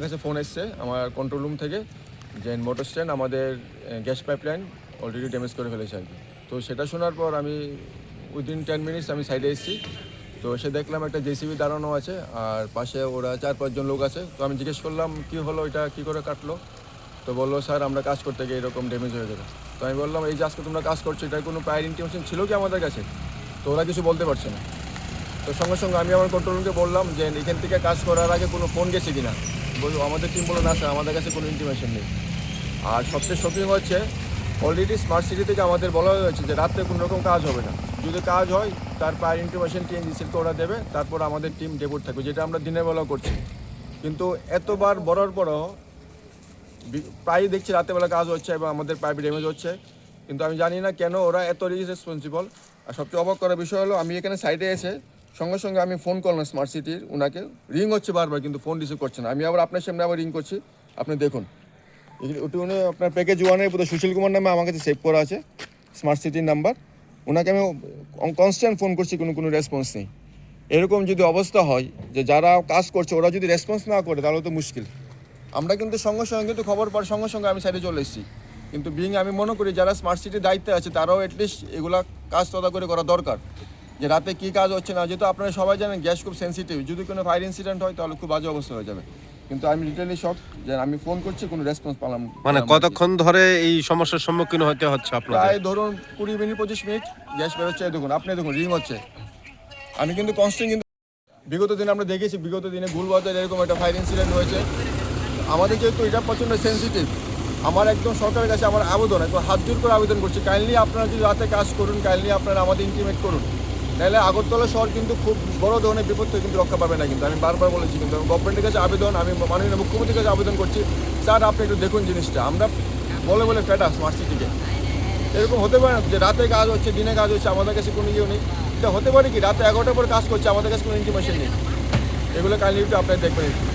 আমার কাছে ফোন এসছে আমার কন্ট্রোল রুম থেকে যে মোটর স্ট্যান্ড আমাদের গ্যাস পাইপলাইন অলরেডি ড্যামেজ করে ফেলেছে আর কি। তো সেটা শোনার পর আমি উইদিন 10 মিনিটস আমি সাইডে এসেছি। তো সে দেখলাম একটা জেসিবি দাঁড়ানো আছে আর পাশে ওরা 4-5 জন লোক আছে। তো আমি জিজ্ঞেস করলাম কী হলো, এটা কী করে কাটলো? তো বললো স্যার আমরা কাজ করতে গিয়ে এরকম ড্যামেজ হয়ে গেলো। তো আমি বললাম এই যে আজকে তোমরা কাজ করছো এটার কোনো প্রায়র ইনটিমেশন ছিল কি আমাদের কাছে? তো ওরা কিছু বলতে পারছে না। তো সঙ্গে সঙ্গে আমি আমার কন্ট্রোল রুমকে বললাম যে এখান থেকে কাজ করার আগে কোনো ফোন গেছে কিনা। বললো আমাদের টিম বলো না স্যার আমাদের কাছে কোনো ইনটিমেশন নেই। আর সবচেয়ে শপিং হচ্ছে অলরেডি স্মার্ট সিটি থেকে আমাদের বলা হয়েছে যে রাত্রে কোনো রকম কাজ হবে না, যদি কাজ হয় তার প্রায় ইনফরমেশন টিএনজিসিকে ওরা দেবে, তারপর আমাদের টিম ডেপুট থাকবে, যেটা আমরা দিনের বেলাও করছি। কিন্তু এতবার বলার পরও প্রায়ই দেখছি রাতেরবেলা কাজ হচ্ছে এবং আমাদের পাইপ ড্যামেজ হচ্ছে। কিন্তু আমি জানি না কেন ওরা এত রেসপন্সিবল। আর সবচেয়ে অবাক করার বিষয় হলো আমি এখানে সাইডে এসে সঙ্গে সঙ্গে আমি ফোন করলাম স্মার্ট সিটির ওনাকে, রিং হচ্ছে বারবার কিন্তু ফোন রিসিভ করছে না। আমি আবার আপনার সামনে আবার রিং করছি, আপনি দেখুন ওটি উনি আপনার প্যাকেজ ওয়ানের বোধহয় সুশীল কুমার নামে আমার কাছে সেভ করা আছে স্মার্ট সিটির নাম্বার। ওনাকে আমি কনস্ট্যান্ট ফোন করছি, কোনো রেসপন্স নেই। এরকম যদি অবস্থা হয় যে যারা কাজ করছে ওরা যদি রেসপন্স না করে তাহলে তো মুশকিল। আমরা কিন্তু সঙ্গে সঙ্গে কিন্তু খবর পাওয়ার সঙ্গে সঙ্গে আমি সাইডে চলে এসেছি। কিন্তু আমি মনে করি যারা স্মার্ট সিটির দায়িত্বে আছে তারাও অ্যাটলিস্ট এগুলা কাজ তদারকি করা দরকার, যে রাতে কী কাজ হচ্ছে না। যেহেতু আপনারা সবাই জানেন গ্যাস খুব সেন্সিটিভ, যদি কোনো ফায়ার ইনসিডেন্ট হয় তাহলে খুব বাজে অবস্থা হয়ে যাবে। কিন্তু আমি লিটারালি শক যে আমি ফোন করছি কোনো রেসপন্স পেলাম। মানে কতক্ষণ ধরে এই সমস্যার সম্মুখীন হতে হচ্ছে আপনাদের? প্রায় ধরুন 20 মিনিট 25 মিনিট গ্যাস বেরোচ্ছে। দেখুন আপনি দেখুন রিং হচ্ছে। আমি কিন্তু কনস্ট্যান্ট, কিন্তু বিগত দিনে আমরা দেখেছি, বিগত দিনে গুলবাজার এরকম একটা ফায়ার ইনসিডেন্ট হয়েছে। আমাদের যেহেতু এটা প্রচণ্ড সেন্সিটিভ, আমার একদম সরকারের কাছে আমার আবেদন, একদম হাত জোর করে আবেদন করছি, কাইন্ডলি আপনারা যদি রাতে কাজ করুন, কাইন্ডলি আপনারা আমাদের ইন্টিমেট করুন। নাহলে আগরতলা শহর কিন্তু খুব বড় ধরনের বিপদ থেকে কিন্তু রক্ষা পাবে না। কিন্তু আমি বারবার বলেছি, কিন্তু গভর্নমেন্টের কাছে আবেদন, আমি মাননীয় মুখ্যমন্ত্রীর কাছে আবেদন করছি, স্যার আপনি একটু দেখুন জিনিসটা। আমরা বলে বলে ফেটা স্মার্ট সিটিকে। এরকম হতে পারে না যে রাতে কাজ হচ্ছে দিনে কাজ হচ্ছে আমাদের কাছে কোনো ইয়ে নেই। এটা হতে পারে কি রাতে 11টার পর কাজ করছে আমাদের কাছে কোনো ইনফরমেশন নেই। এগুলো কাইন্ডলি একটু আপনারা দেখবেন।